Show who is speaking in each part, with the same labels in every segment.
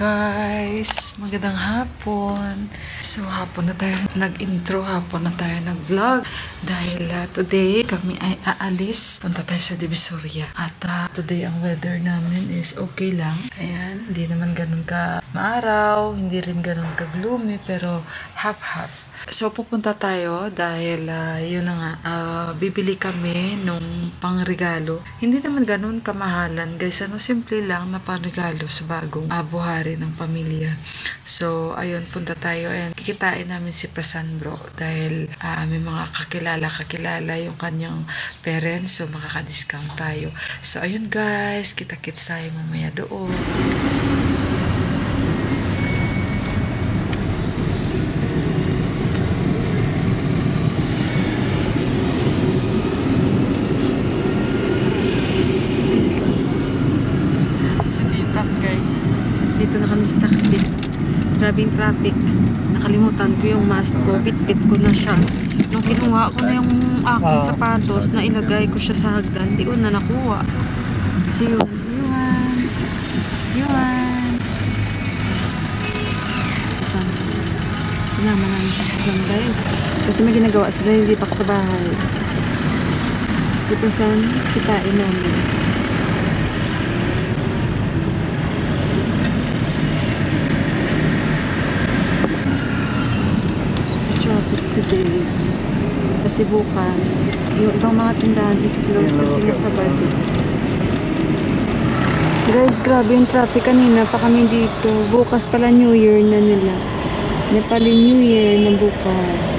Speaker 1: guys! Magandang hapon! So, hapon na tayo nag-intro, hapon na tayo nag-vlog dahil today kami ay aalis. Punta tayo sa Divisoria. At today ang weather namin is okay lang. Ayan, hindi naman ganun ka maaraw, hindi rin ganun ka gloomy, pero half-half. So, pupunta tayo dahil yun na nga, bibili kami nung pangregalo. Hindi naman ganun kamahalan, guys. Simple lang na pangregalo sa bagong buhari ng pamilya. So, ayun, punta tayo. Ayan, kikitain namin si Prasan Bro dahil may mga kakilala yung kanyang parents. So, makaka-discount tayo. So, ayun guys, kita-kits tayo mamaya doon. Dito na kami sa taxi. Grabing traffic. Nakalimutan ko yung mask ko. Bit-bit ko na siya. Nung kinuha ko na yung aking sapatos, na ilagay ko siya sa hagdan, di ko na nakuha. So yun. Yuan. Sinama namin si Susan guys. Kasi may ginagawa sila hindi pak sa bahay. Si Prasan, kitain namin. Today. Kasi bukas, yung ibang mga tindahan is closed kasi nga Sabado. Guys, grabe yung traffic kanina pa kami dito. Bukas pala New Year na nila. Nepali New Year na bukas.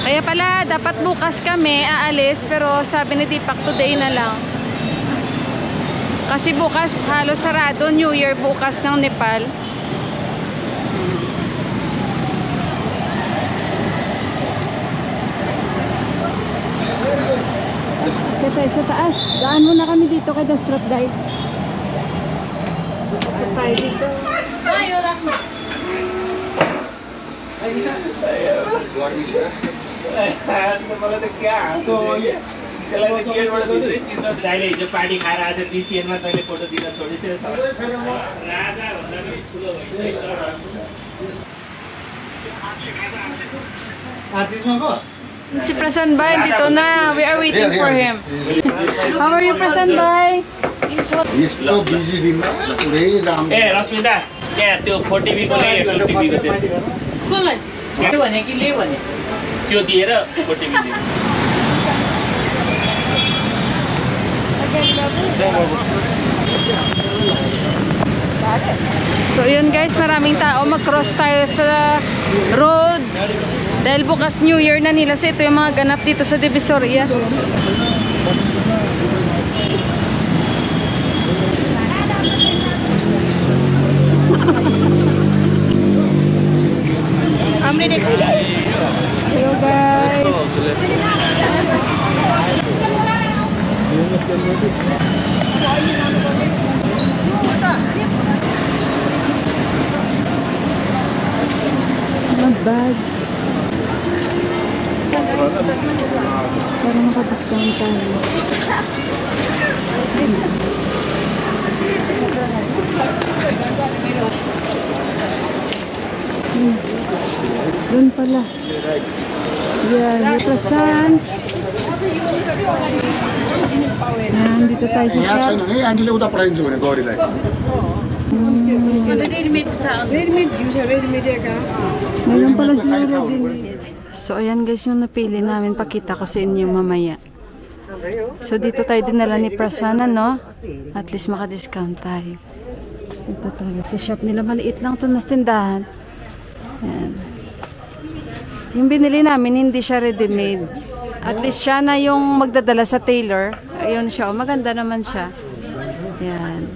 Speaker 1: Kaya pala, dapat bukas kami aalis, pero sabi ni Deepak today na lang. Kasi bukas halos sarado, New Year bukas ng Nepal. Kaya tayo sa taas. Daan muna kami dito kay Dastrat Dive. Pasok tayo dito. Ayaw lang. Ay, isa. Luar bisa. Ano pala nagkaya? So, yeah. दाइले हिजो पार्टी खाएर आज डिसिएनमा तैँले फोटो दिन छोडिसक्यो राजा भन्दा पनि ठुलो भइसक्यो Si Prasan Bhai dito na. We are waiting for him. How are you, Prasan Bhai?
Speaker 2: यस्तो बिजी दिनमा पुरै जाम
Speaker 3: ए रश्मिता त्यहाँ त्यो 4TV को ले 4TV को दे
Speaker 4: कसलाई त्यो भने कि ले भने
Speaker 3: त्यो दिएर 4TV दे
Speaker 1: So yun guys, maraming tao. Mag-cross tayo sa road dahil bukas New Year na nila. So ito yung mga ganap dito sa Divisoria. Hello guys. Mga bags para maka-discount tayo. Doon pala. Yeah, Prasan. Yan, dito tayo sa shop.
Speaker 2: आन्टीले उता पठाइदिन्छु भने गौरीलाई
Speaker 1: Meron pala sila ready-made. So ayan guys yung napili namin, pakita ko sa inyo mamaya. So dito tayo dinala ni Prasan, no? At least maka-discount tayo. Dito tayo sa shop nila, maliit lang to na tindahan. Ayan. Yung binili namin hindi siya ready-made. At least siya na yung magdadala sa tailor. Ayun siya, maganda naman siya. Ayan.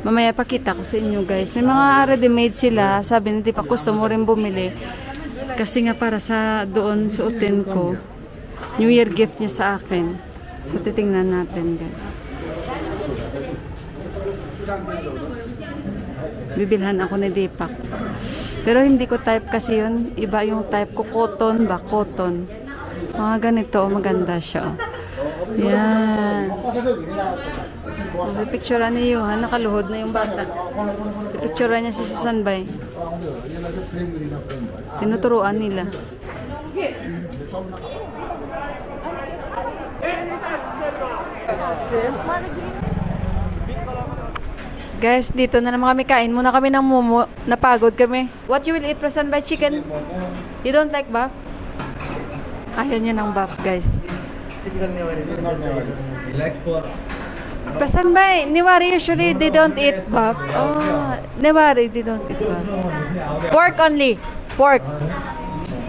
Speaker 1: Mamaya pakita ko sa inyo guys. May mga ready-made sila. Sabi na di pa gusto mo rin bumili. Kasi nga para sa doon suotin ko. New Year gift niya sa akin. So titingnan natin guys. Bibilhan ako ni Deepak. Pero hindi ko type kasi yun. Iba yung type ko. Cotton ba? Cotton. Mga ganito. Maganda siya. Yan. Pipicturean ni Johan, nakaluhod na yung bata. Pipicturean niya si Susan Bay. Tinuturuan nila. Guys, dito na naman kami kain. Muna kami ng momo. Napagod kami. What you will eat, Prasan Bay? Chicken? You don't like bap? Ayaw niya ng bap, guys. Prasan Bay, Newari usually they don't eat bap. Oh, Newari they don't eat bap. Pork only. Pork.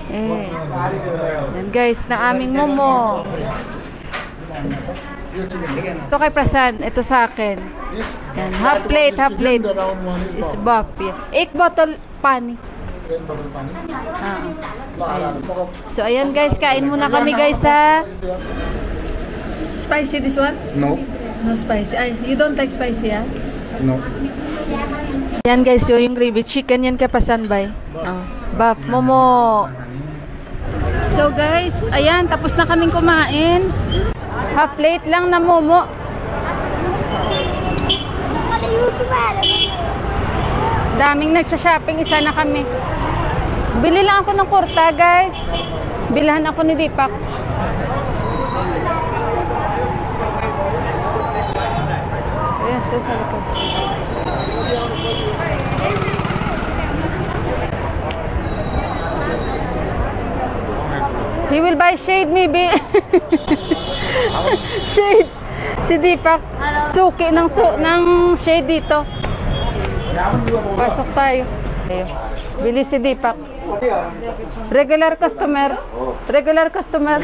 Speaker 1: Eh. Yan guys, na aming momo. Ito kay Prasan, ito sa akin. Yan, half plate is bap. Yeah. 8 bottle pani. Ayan. So ayan guys, kain muna kami guys sa spicy this one?
Speaker 2: No.
Speaker 1: No spicy. Ay, you don't like spicy, ah?
Speaker 2: No.
Speaker 1: Yan guys, so yung gravy chicken yan kay Prasan Bay. Bap, momo. So guys, ayan, tapos na kaming kumain. Half plate lang na momo. Daming nagsha-shopping, isa na kami. Bili lang ako ng kurta, guys. Bilahan ako ni Deepak. Ayan, sa likod. He will buy shade maybe. Shade. Si Deepak. Suki ng shade dito. Pasok tayo. Bili si Deepak. Regular customer. Regular customer.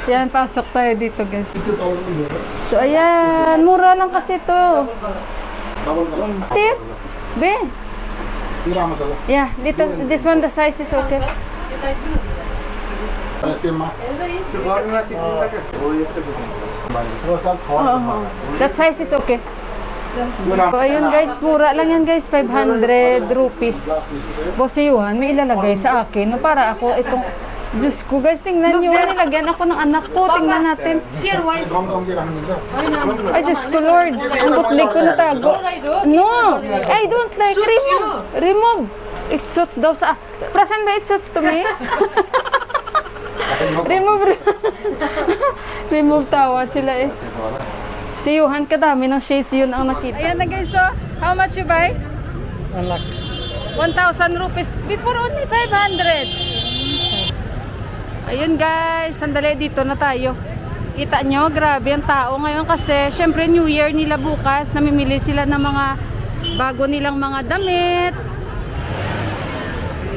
Speaker 1: Yan, pasok tayo dito guys. So ayan, mura lang kasi ito. Tip? Be? Yeah, this one the size is okay. That size is okay. So ayun guys, mura lang yan guys, 500 rupees. Bossy Yuhan, may ilalagay sa akin no, para ako itong Diyos ko guys, tingnan nyo, nilagyan ako ng anak ko, tingnan natin. Ay Diyos ko Lord, ang butlig ko natago. No, I don't like, remove. It suits daw sa, Prasan ba it suits to me? Remove tawa sila eh. Si Yuhan, kadami ng shades yun ang nakita. Ayan na guys, so how much you buy? 1,000 rupees. Before only 500. Ayun guys, sandali dito na tayo. Kita nyo, grabe ang tao ngayon kasi syempre New Year nila bukas. Namimili sila ng mga bago nilang mga damit.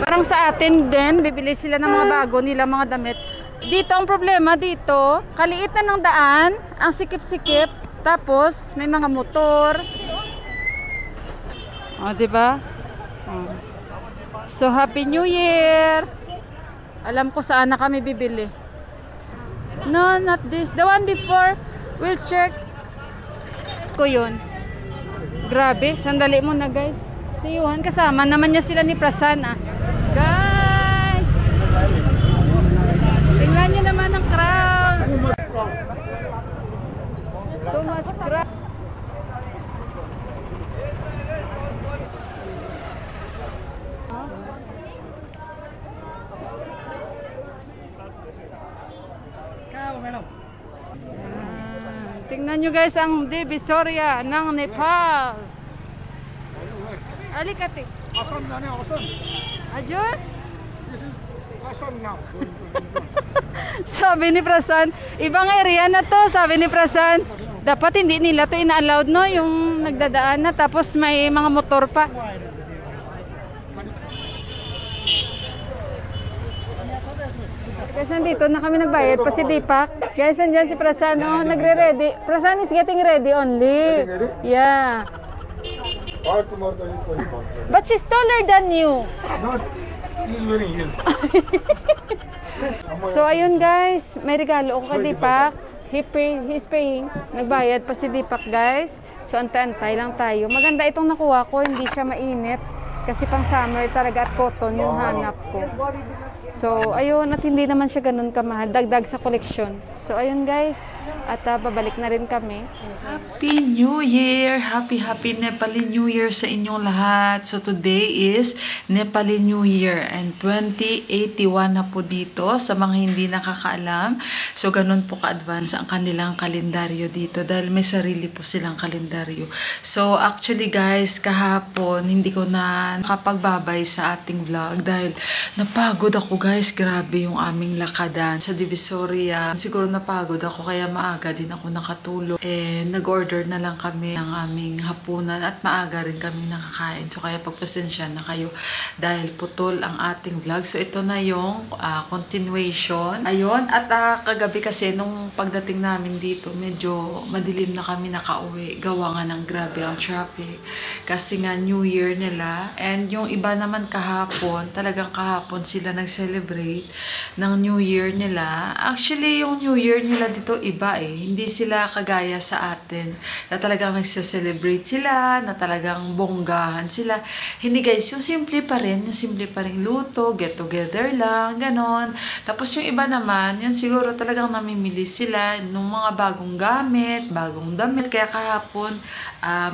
Speaker 1: Parang sa atin din, bibili sila ng mga bago nilang mga damit. Dito ang problema dito, kaliit na ng daan, ang sikip-sikip. Tapos may mga motor. Oh, di ba? Oh. So Happy New Year. Alam ko saan na kami bibili. No, not this. The one before, we'll check. Ko yun. Grabe, sandali muna guys. Si Yuhan kasama naman niya sila ni Prasan ah. Guys! Tingnan niyo naman ang crowd. Too much crowd. Tingnan nyo guys ang Divisoria ng Nepal. Alikati.
Speaker 2: Assam jane Assam.
Speaker 1: Ajur?
Speaker 2: This is Assam now.
Speaker 1: Sabi ni Prasan, ibang area na to, sabi ni Prasan. Dapat hindi nila to ina-allowed no, yung nagdadaan na tapos may mga motor pa. Guys, nandito na kami nagbayad pa si Deepak. Guys, andyan si Prasan, oh, nagre-ready. Prasan is getting ready only. Yeah. But she's taller than you.
Speaker 2: He's very young.
Speaker 1: So, ayun guys, may regalo ako kay Deepak. He's paying. Nagbayad pa si Deepak, guys. So, antay-antay lang tayo. Maganda itong nakuha ko, hindi siya mainit. Kasi pang summer talaga at cotton yung hanap ko.
Speaker 5: So, ayun, at hindi naman siya ganun kamahal. Dagdag sa koleksyon. So, ayun guys. At babalik na rin kami.
Speaker 1: Happy New Year! Happy Nepali New Year sa inyong lahat. So today is Nepali New Year and 2081 na po dito sa mga hindi nakakaalam. So ganun po ka-advance ang kanilang kalendaryo dito dahil may sarili po silang kalendaryo. So actually guys, kahapon hindi ko na nakapagbabay sa ating vlog dahil napagod ako guys. Grabe yung aming lakadan sa Divisoria. Siguro napagod ako kaya maaga din ako nakatulog. Nag-order na lang kami ng aming hapunan at maaga rin kami nakakain. So kaya pagpasensya na kayo dahil putol ang ating vlog. So ito na yung continuation. Ayun. At kagabi kasi nung pagdating namin dito, medyo madilim na kami nakauwi. Gawa nga ng grabe ang traffic. Kasi nga New Year nila. And yung iba naman kahapon, talagang kahapon sila nag-celebrate ng New Year nila. Actually, yung New Year nila dito iba Hindi sila kagaya sa atin na talagang nagse-celebrate sila, na talagang bonggahan sila. Hindi guys, yung simple pa rin luto, get together lang, ganon. Tapos yung iba naman, yun siguro talagang namimili sila ng mga bagong gamit, bagong damit. Kaya kahapon,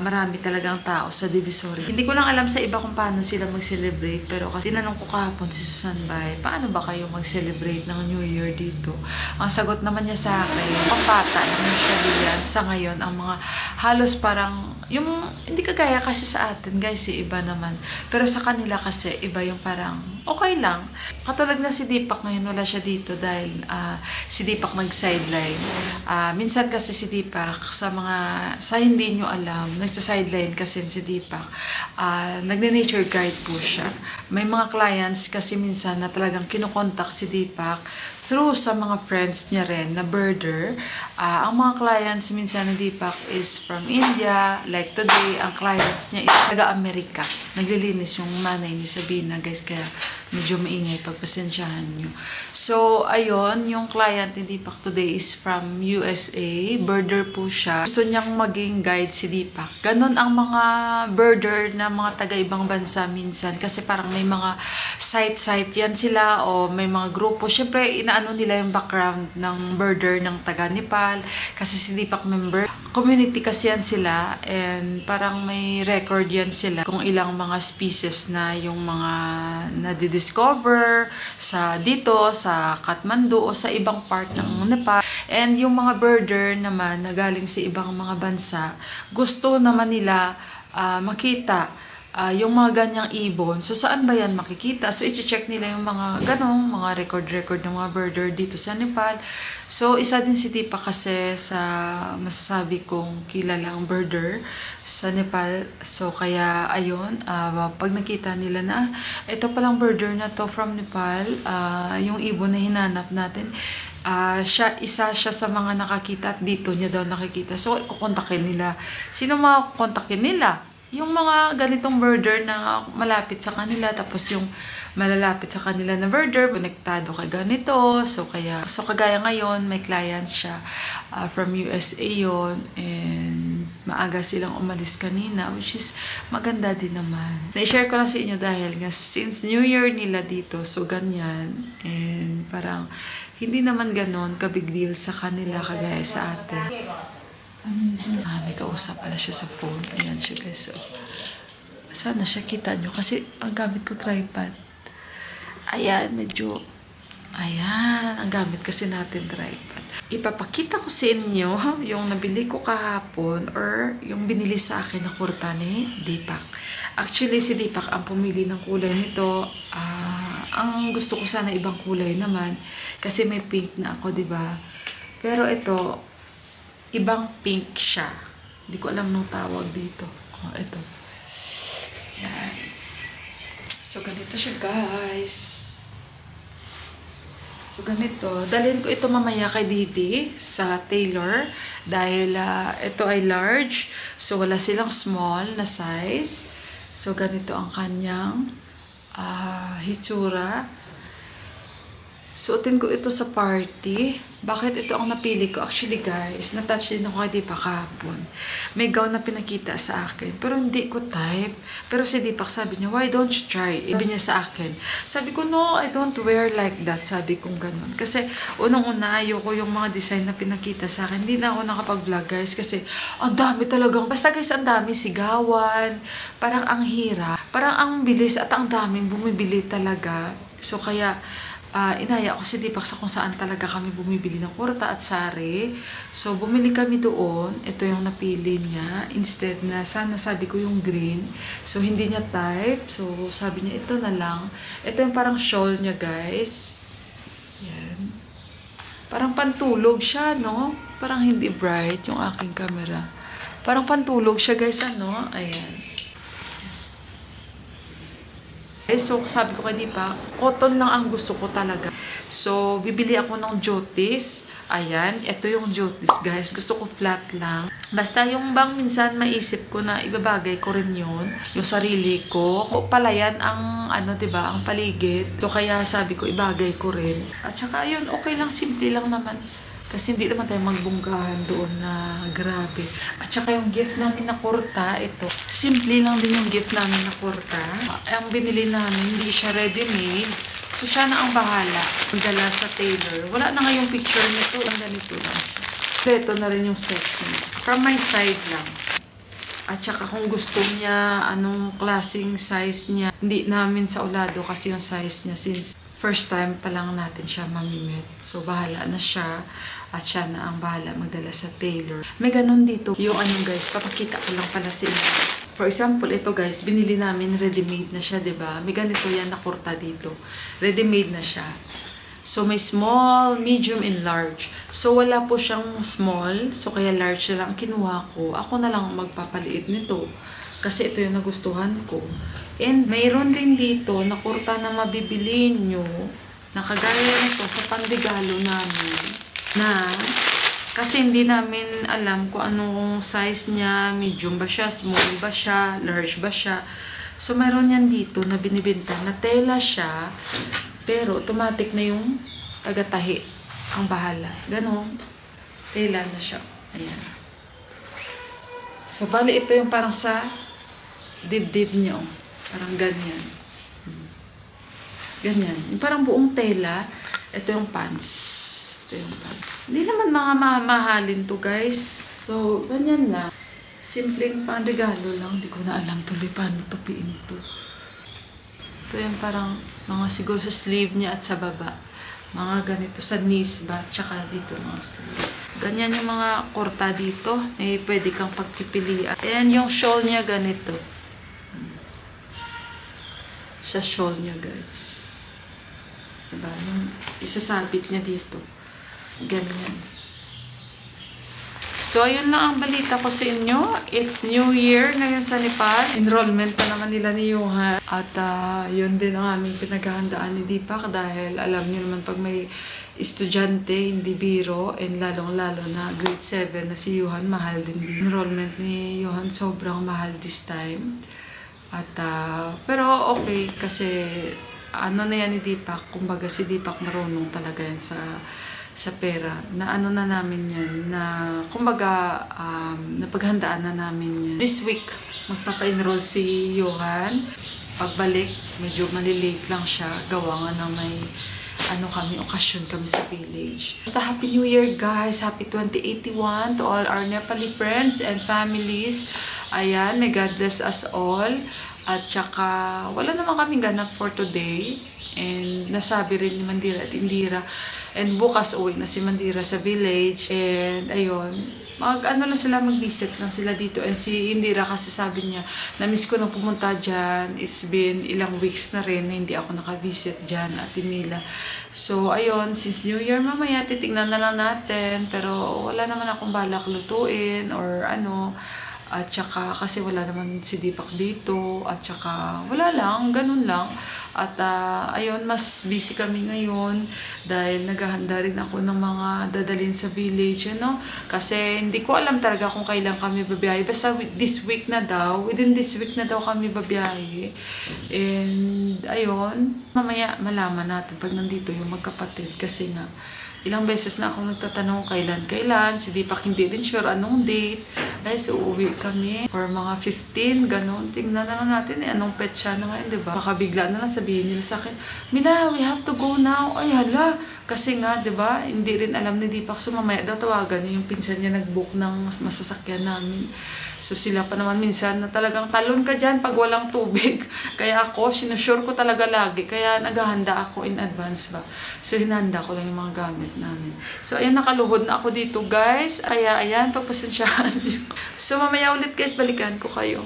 Speaker 1: marami talagang tao sa Divisoria. Hindi ko lang alam sa iba kung paano sila mag-celebrate, pero kasi tinanong ko kahapon si Susan Bay, paano ba kayo mag-celebrate ng New Year dito? Ang sagot naman niya sa akin, pambata lang usually yan sa ngayon, ang mga halos parang, yung hindi kagaya kasi sa atin guys, iba naman. Pero sa kanila kasi, iba yung parang, okay lang. Katulad na si Deepak ngayon, wala siya dito dahil si Deepak nag-sideline. Minsan kasi si Deepak, sa hindi nyo alam, nagsa-sideline kasi si Deepak. Nagne-nature guide po siya. May mga clients kasi minsan na talagang kinukontak si Deepak through sa mga friends niya rin na birder. Ang mga clients minsan na Deepak is from India. Like today, ang clients niya is taga-Amerika. Naglilinis yung nanay ni Sabina, guys. Kaya medyo maingay, pagpasensyahan nyo. So, ayun, yung client ni Deepak today is from USA. Birder po siya. Gusto niyang maging guide si Deepak. Ganon ang mga birder na mga taga-ibang bansa minsan. Kasi parang may mga site yan sila o may mga grupo. Siyempre, inaano nila yung background ng birder ng taga-Nepal. Kasi si Deepak member. Community kasi yan sila. And parang may record yan sila kung ilang mga species na yung mga discover dito sa Kathmandu o sa ibang part ng Nepal. And yung mga birder naman na galing sa ibang mga bansa, gusto naman nila makita yung mga ganyang ibon. So, saan ba yan makikita? So, iti-check nila yung mga ganong, mga record ng mga birder dito sa Nepal. So, isa din si Tipa kasi sa masasabi kong kilalang birder sa Nepal. So, kaya, ayun, pag nakita nila na, ito palang birder na to from Nepal, yung ibon na hinanap natin, isa siya sa mga nakakita at dito niya daw nakikita. So, kukontakin nila. Sino mga kukontakin nila? Yung mga ganitong birder na malapit sa kanila, tapos yung malalapit sa kanila na birder, konektado kay ganito. So kagaya ngayon, may clients siya from USA yon, and maaga silang umalis kanina, which is maganda din naman. Na-share ko lang sa inyo dahil nga since New Year nila dito, so ganyan, and parang hindi naman ganon ka-big deal sa kanila kagaya sa atin. May kausap pala siya sa phone. Ayan siya guys. So, sana siya kita nyo. Kasi ang gamit ko tripod. Ayan, medyo... Ayan, ang gamit kasi natin tripod. Ipapakita ko sa inyo yung nabili ko kahapon or yung binili sa akin na kurta ni Deepak. Actually, si Deepak ang pumili ng kulay nito. Ang gusto ko sana ibang kulay naman. Kasi may pink na ako, diba? Pero ito... ibang pink siya. Hindi ko alam nung tawag dito. Oh, ito. Yan. So, ganito siya, guys. So, ganito. Dalhin ko ito mamaya kay Didi sa tailor. Dahil ito ay large. So, wala silang small na size. So, ganito ang kanyang hitsura. Suotin ko ito sa party. Bakit ito ang napili ko? Actually guys, na-touch din ako kay Deepak kahapon. May gown na pinakita sa akin. Pero hindi ko type. Pero si Deepak sabi niya, why don't you try? Sabi niya sa akin. Sabi ko, no, I don't wear like that. Sabi kong ganun. Kasi unang-una, ayoko yung mga design na pinakita sa akin. Hindi na ako nakapag-vlog guys. Kasi ang dami talagang. Basta guys, ang dami sigawan. Parang ang hirap. Parang ang bilis at ang daming bumibili talaga. So kaya, inaya ko si Deepak sa kung saan talaga kami bumibili ng kurta at sari. So, bumili kami doon. Ito yung napili niya. Instead na, sana sabi ko yung green. So, hindi niya type. So, sabi niya, ito na lang. Ito yung parang shawl niya, guys. Yan. Parang pantulog siya, no? Parang hindi bright yung aking camera. Parang pantulog siya, guys, ano? Ayan. So, sabi ko kay Deepak, cotton lang ang gusto ko talaga. So, bibili ako ng Jotis. Ayan, ito yung Jotis, guys. Gusto ko flat lang. Basta yung bang minsan maisip ko na ibabagay ko rin yun. Yung sarili ko. O palayan ang, diba, ang paligid. So, kaya sabi ko, ibagay ko rin. At saka, yun, okay lang, simple lang naman. Kasi hindi naman tayo magbunggahan doon na grabe. At saka yung gift namin na kurta, ito. Simple lang din yung gift namin na kurta. Ang binili namin, hindi siya ready-made. So, siya na ang bahala. Magdala sa tailor. Wala na nga yung picture nito. Ang ganito lang siya. So, ito na rin yung sets niya. From my side lang. At saka kung gusto niya, anong klaseng size niya. Hindi namin sa ulado kasi yung size niya since first time pa lang natin siya mamimit. So, bahala na siya. At siya na ang bahala magdala sa tailor. May ganun dito. Yung guys, papakita ko lang pala sa inyo. For example, ito guys, binili namin ready-made na siya, diba? May ganito yan na kurta dito. Ready-made na siya. So, may small, medium, and large. So, wala po siyang small. So, kaya large na lang kinuha ko. Ako na lang magpapaliit nito. Kasi ito yung nagustuhan ko. And mayroon din dito na kurta na mabibili nyo na kagaya nito sa panregalo namin. Na kasi hindi namin alam kung anong size niya, medium ba siya, small ba siya, large ba siya. So, mayroon yan dito na binibenta na tela siya, pero automatic na yung taga-tahi ang bahala. Ganon. Tela na siya. Ayan. So, bali ito yung parang sa dibdib nyo. Parang ganyan. Ganyan. Yung parang buong tela, ito yung pants. Hindi naman mga mamahalin to guys. So, ganyan lang. Simpleng panregalo lang. Hindi ko na alam tuloy paano tupiin to. Ito yung parang mga siguro sa sleeve niya at sa baba. Mga ganito sa knees ba? Tsaka dito mga sleeve. Ganyan yung mga kurta dito. Eh, pwede kang pagpipilian. Ayan yung shawl niya ganito. Sa shawl niya guys. Diba? Yung isasabit niya dito. Ganyan. So, ayun lang ang balita ko sa inyo. It's New Year ngayon sa Nepal. Enrollment pa naman nila ni Johan. At yun din ang aming pinaghahandaan ni Deepak dahil alam niyo naman pag may estudyante, hindi biro, and lalong-lalo na grade 7 na si Johan, mahal din. Enrollment ni Johan sobrang mahal this time. At pero okay kasi na yan ni Deepak. Kumbaga si Deepak marunong talaga yan sa pera, na na namin yan, na kumbaga napaghandaan na namin yan. This week, magpapa-enroll si Johan. Pagbalik, medyo malilate lang siya. Gawa nga na may okasyon kami sa village. Basta Happy New Year guys! Happy 2081 to all our Nepali friends and families. Ayan, may God bless us all. At saka, wala naman kaming ganap for today. And nasabi rin ni Mandira at Indira. And bukas uwi na si Mandira sa village. And ayun, lang sila, mag-visit lang sila dito. And si Indira kasi sabi niya, na-miss ko na pumunta dyan. It's been ilang weeks na rin na hindi ako naka-visit dyan at Mila. So ayun, since New Year mamaya, titignan na lang natin. Pero wala naman akong balak lutuin or At saka kasi wala naman si Deepak dito. At saka wala lang, ganun lang. At ayun, mas busy kami ngayon dahil naghahanda rin ako ng mga dadalhin sa village, Kasi hindi ko alam talaga kung kailan kami babiyahe. Basta this week na daw, within this week na daw kami babiyahe. And ayun, mamaya malaman natin pag nandito yung magkapatid. Kasi nga, ilang beses na akong nagtatanong kailan. Si Deepak hindi din sure anong date. Guys, uuwi kami for mga 15, ganun. Tingnan na lang natin anong petsa na ngayon, diba? Baka bigla na lang sabihin nila sa akin, Mila, we have to go now. Ay, hala. Kasi nga, diba, hindi rin alam ni Deepak. So, mamaya daw tawagan niya yung pinsan niya nag-book ng masasakyan namin. So, sila pa naman minsan na talagang talon ka dyan pag walang tubig. Kaya ako, sinusure ko talaga lagi. Kaya naghahanda ako in advance ba. So, hinahanda ko lang yung mga gamit namin. So, ayan, nakaluhod na ako dito, guys. Kaya, ayan, pagpasensyahan niyo. So, mamaya ulit, guys, balikan ko kayo.